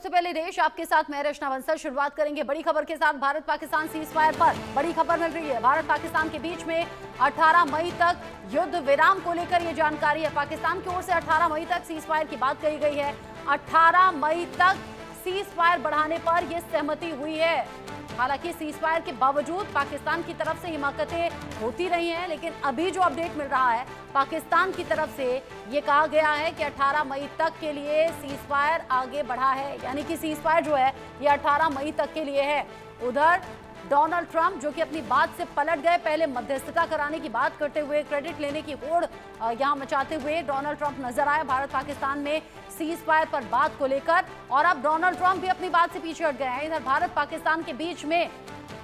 सबसे पहले देश आपके साथ मैं रचना बंसल शुरुआत करेंगे बड़ी खबर के साथ। भारत पाकिस्तान सीज फायर पर बड़ी खबर मिल रही है। भारत पाकिस्तान के बीच में 18 मई तक युद्ध विराम को लेकर ये जानकारी है। पाकिस्तान की ओर से 18 मई तक सीज फायर की बात कही गई है। 18 मई तक सीज फायर बढ़ाने पर यह सहमति हुई है। हालांकि सीज फायर के बावजूद पाकिस्तान की तरफ से हिमाकतें होती रही हैं, लेकिन अभी जो अपडेट मिल रहा है पाकिस्तान की तरफ से ये कहा गया है कि 18 मई तक के लिए सीज फायर आगे बढ़ा है, यानी कि सीज फायर जो है ये 18 मई तक के लिए है। उधर डोनाल्ड ट्रंप जो कि अपनी बात से पलट गए, पहले मध्यस्थता कराने की बात करते हुए क्रेडिट लेने की होड़ यहां मचाते हुए डोनाल्ड ट्रंप नजर आए भारत पाकिस्तान में सीज फायर पर बात को लेकर, और अब डोनाल्ड ट्रंप भी अपनी बात से पीछे हट गए हैं। इधर भारत पाकिस्तान के बीच में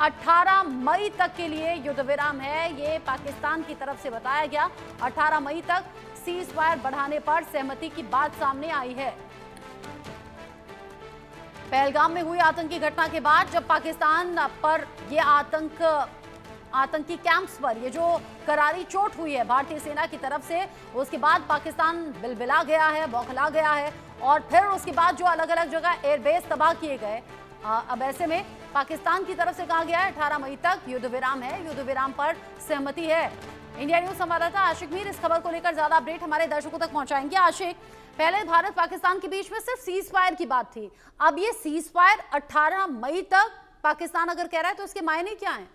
18 मई तक के लिए युद्ध विराम है, ये पाकिस्तान की तरफ से बताया गया। 18 मई तक सीज फायर बढ़ाने पर सहमति की बात सामने आई है। पहलगाम में हुई आतंकी घटना के बाद जब पाकिस्तान पर ये आतंकी कैंप्स पर ये जो करारी चोट हुई है भारतीय सेना की तरफ से, उसके बाद पाकिस्तान बिलबिला गया है, बौखला गया है, और फिर उसके बाद जो अलग अलग जगह एयरबेस तबाह किए गए। अब ऐसे में पाकिस्तान की तरफ से कहा गया है 18 मई तक युद्ध विराम है, युद्ध विराम पर सहमति है। इंडिया न्यूज संवाददाता आशिक मीर इस खबर को लेकर ज्यादा अपडेट हमारे दर्शकों तक पहुंचाएंगे। आशिक, पहले भारत पाकिस्तान के बीच में सिर्फ सीज फायर की बात थी, अब ये सीज फायर 18 मई तक पाकिस्तान अगर कह रहा है तो इसके मायने क्या हैं?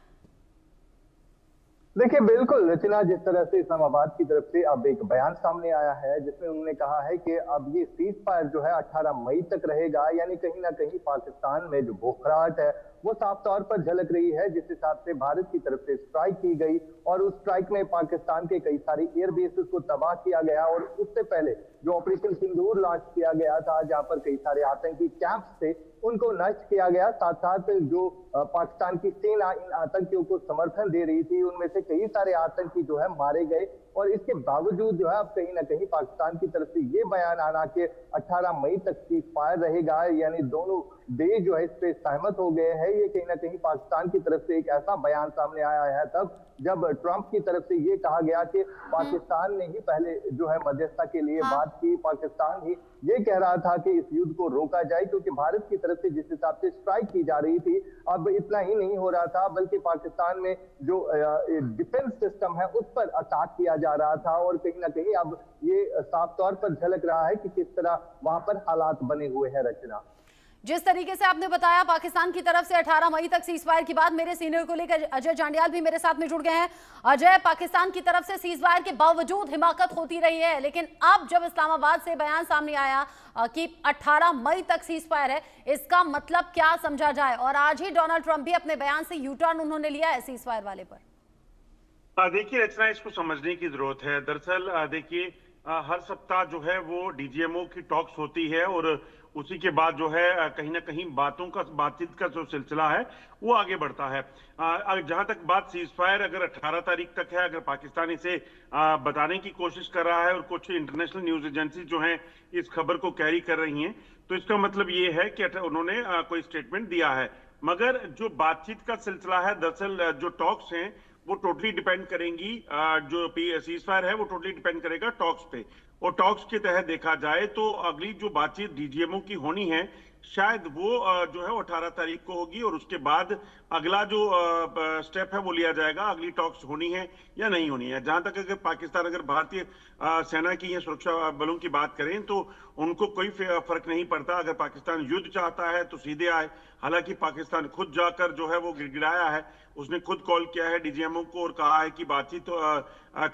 देखिए, बिल्कुल रचना, जिस तरह से इस्लामाबाद की तरफ से अब एक बयान सामने आया है जिसमें उन्होंने कहा है कि अब ये सीज फायर जो है 18 मई तक रहेगा, यानी कहीं ना कहीं पाकिस्तान में जो बौखलाहट है वो साफ तौर पर झलक रही है। जिस हिसाब से भारत की तरफ से स्ट्राइक की गई और उस स्ट्राइक में पाकिस्तान के कई सारे एयरबेसेस को तबाह किया गया, और उससे पहले जो ऑपरेशन सिंदूर लॉन्च किया गया था जहां पर कई सारे आतंकी कैंप्स थे उनको नष्ट किया गया। साथ साथ जो पाकिस्तान की सेना इन आतंकियों को समर्थन दे रही थी उनमें से कई सारे आतंकी जो है मारे गए, और इसके बावजूद जो है अब कहीं ना कहीं पाकिस्तान की तरफ से ये बयान आना कि 18 मई तक सीज फायर रहेगा, यानी दोनों देश जो है इस पे सहमत हो गए हैं। ये कहीं ना कहीं पाकिस्तान की तरफ से एक ऐसा बयान सामने आया है तब जब ट्रंप की तरफ से ये कहा गया कि पाकिस्तान ने ही पहले जो है मध्यस्थता के लिए बात की, पाकिस्तान ही ये कह रहा था कि इस युद्ध को रोका जाए, क्योंकि भारत की तरफ से जिस हिसाब से स्ट्राइक की जा रही थी अब इतना ही नहीं हो रहा था, बल्कि पाकिस्तान में जो डिफेंस सिस्टम है उस पर अटैक किया जा रहा था, और कहीं ना कहीं अब ये साफ तौर पर झलक रहा है कि किस तरह वहां पर हालात बने हुए हैं। रचना, जिस तरीके से आपने बताया पाकिस्तान की तरफ से 18 मई तक सीज फायर की बात, मेरे सीनियर को लेकर अजय जांडियाल भी मेरे साथ में जुड़ गए हैं। अजय, पाकिस्तान की तरफ से सीज फायर के बावजूद हिमाकत होती रही है, लेकिन अब जब इस्लामाबाद से बयान सामने आया कि 18 मई तक सीज फायर है, इसका मतलब क्या समझा जाए? और आज ही डोनाल्ड ट्रंप भी अपने बयान से यू टर्न उन्होंने लिया है सीज फायर वाले पर। देखिए रचना, इसको समझने की जरूरत है। दरअसल देखिए, हर सप्ताह जो है वो डीजीएमओ की टॉक्स होती है, और उसी के बाद जो है कहीं ना कहीं बातचीत का जो सिलसिला है वो आगे बढ़ता है। जहां तक बात सीज फायर अगर 18 तारीख तक है, अगर पाकिस्तान इसे बताने की कोशिश कर रहा है और कुछ इंटरनेशनल न्यूज एजेंसी जो हैं इस खबर को कैरी कर रही हैं, तो इसका मतलब ये है कि उन्होंने कोई स्टेटमेंट दिया है। मगर जो बातचीत का सिलसिला है, दरअसल जो टॉक्स हैं वो टोटली डिपेंड करेंगी, जो सीज फायर है वो टोटली डिपेंड करेगा टॉक्स पे, और टॉक्स के तहत देखा जाए तो अगली जो बातचीत डीजीएमओ की होनी है शायद वो जो है 18 तारीख को होगी, और उसके बाद अगला जो स्टेप है वो लिया जाएगा, अगली टॉक्स होनी है या नहीं होनी है। जहां तक अगर पाकिस्तान, अगर भारतीय सेना की या सुरक्षा बलों की बात करें तो उनको कोई फर्क नहीं पड़ता। अगर पाकिस्तान युद्ध चाहता है तो सीधे आए, हालांकि पाकिस्तान खुद जाकर जो है वो गिड़गिड़ाया है, उसने खुद कॉल किया है डीजीएमओ को और कहा है कि बातचीत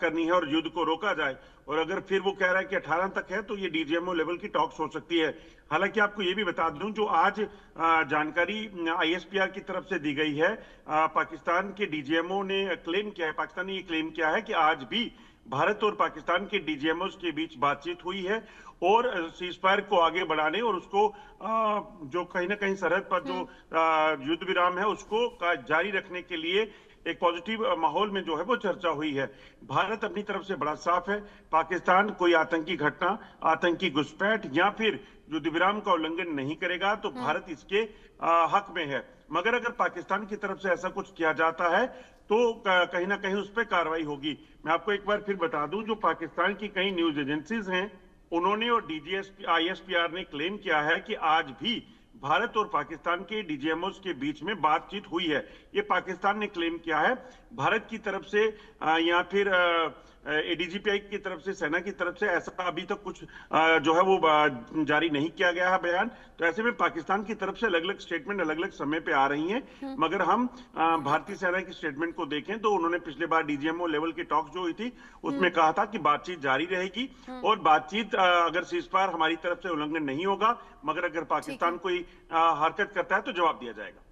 करनी है और युद्ध को रोका जाए, और अगर फिर वो कह रहा है कि 18 तक है तो ये डीजीएमओ लेवल की टॉक्स हो सकती है। हालांकि आपको ये भी बता दूं, जो आज जानकारी आईएसपीआर की तरफ से दी गई है, पाकिस्तान के डीजीएमओ ने क्लेम किया है, पाकिस्तान ने ये क्लेम किया है कि आज भी भारत और पाकिस्तान के डीजीएमओ के बीच बातचीत हुई है, और सीज फायर को आगे बढ़ाने और उसको जो कहीं ना कहीं सरहद पर जो युद्ध विराम है उसको जारी रखने के लिए एक पॉजिटिव माहौल में जो है वो चर्चा हुई है। भारत अपनी तरफ से बड़ा साफ है, पाकिस्तान कोई आतंकी घटना, आतंकी घुसपैठ या फिर युद्ध विराम का उल्लंघन नहीं करेगा, तो भारत इसके हक में है। मगर अगर पाकिस्तान की तरफ से ऐसा कुछ किया जाता है तो कहीं ना कहीं उस पर कार्रवाई होगी। मैं आपको एक बार फिर बता दूं, जो पाकिस्तान की कई न्यूज एजेंसीज हैं उन्होंने और आईएसपीआर ने क्लेम किया है कि आज भी भारत और पाकिस्तान के डीजीएमओस के बीच में बातचीत हुई है। ये पाकिस्तान ने क्लेम किया है। भारत की तरफ से या फिर एडीजीपी की तरफ से, सेना की तरफ से ऐसा अभी तक कुछ जो है वो जारी नहीं किया गया है बयान। तो ऐसे में पाकिस्तान की तरफ से अलग अलग स्टेटमेंट अलग अलग समय पे आ रही हैं। मगर हम भारतीय सेना की स्टेटमेंट को देखें तो उन्होंने पिछले बार डीजीएमओ लेवल की टॉक जो हुई थी उसमें कहा था कि बातचीत जारी रहेगी और बातचीत अगर सीज फायर हमारी तरफ से उल्लंघन नहीं होगा, मगर अगर पाकिस्तान कोई हरकत करता है तो जवाब दिया जाएगा।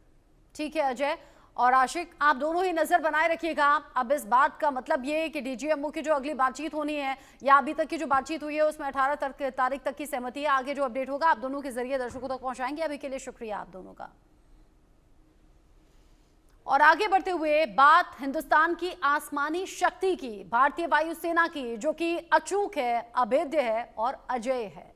ठीक है अजय और आशिक, आप दोनों ही नजर बनाए रखिएगा। अब इस बात का मतलब ये है कि डीजीएमओ की जो अगली बातचीत होनी है या अभी तक की जो बातचीत हुई है उसमें 18 तारीख तक की सहमति है। आगे जो अपडेट होगा आप दोनों के जरिए दर्शकों तक पहुंचाएंगे। अभी के लिए शुक्रिया आप दोनों का। और आगे बढ़ते हुए बात हिंदुस्तान की आसमानी शक्ति की, भारतीय वायुसेना की, जो कि अचूक है, अभेद्य है और अजेय है।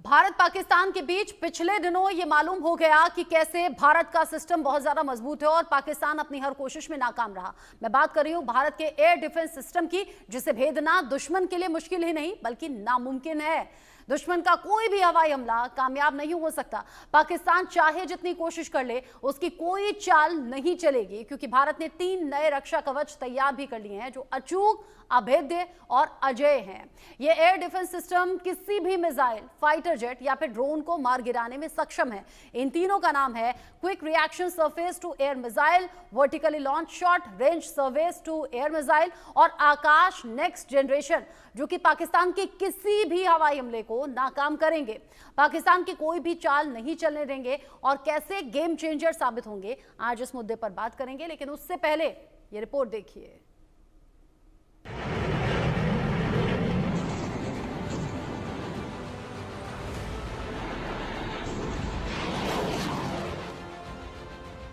भारत पाकिस्तान के बीच पिछले दिनों यह मालूम हो गया कि कैसे भारत का सिस्टम बहुत ज्यादा मजबूत है और पाकिस्तान अपनी हर कोशिश में नाकाम रहा। मैं बात कर रही हूं भारत के एयर डिफेंस सिस्टम की, जिसे भेदना दुश्मन के लिए मुश्किल ही नहीं बल्कि नामुमकिन है। दुश्मन का कोई भी हवाई हमला कामयाब नहीं हो सकता। पाकिस्तान चाहे जितनी कोशिश कर ले उसकी कोई चाल नहीं चलेगी, क्योंकि भारत ने 3 नए रक्षा कवच तैयार भी कर लिए हैं जो अचूक, अभेद्य और अजेय हैं। ये एयर डिफेंस सिस्टम किसी भी मिसाइल, फाइटर जेट या फिर ड्रोन को मार गिराने में सक्षम है। इन तीनों का नाम है quick reaction surface to air missile, vertically launch short range surface to air missile और आकाश नेक्स्ट जनरेशन, जो कि पाकिस्तान के किसी भी हवाई हमले को नाकाम करेंगे। पाकिस्तान की कोई भी चाल नहीं चलने देंगे और कैसे गेम चेंजर साबित होंगे, आज इस मुद्दे पर बात करेंगे। लेकिन उससे पहले ये रिपोर्ट देखिए।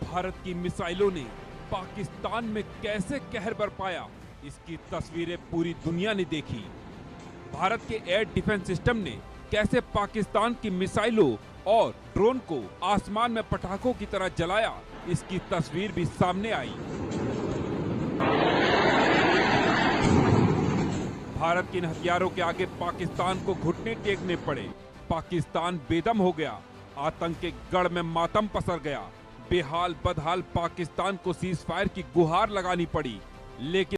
भारत की मिसाइलों ने पाकिस्तान में कैसे कहर बरपाया, इसकी तस्वीरें पूरी दुनिया ने देखी। भारत के एयर डिफेंस सिस्टम ने कैसे पाकिस्तान की मिसाइलों और ड्रोन को आसमान में पटाखों की तरह जलाया, इसकी तस्वीर भी सामने आई। भारत के इन हथियारों के आगे पाकिस्तान को घुटने टेकने पड़े। पाकिस्तान बेदम हो गया, आतंक के गढ़ में मातम पसर गया। बेहाल बदहाल पाकिस्तान को सीज फायर की गुहार लगानी पड़ी, लेकिन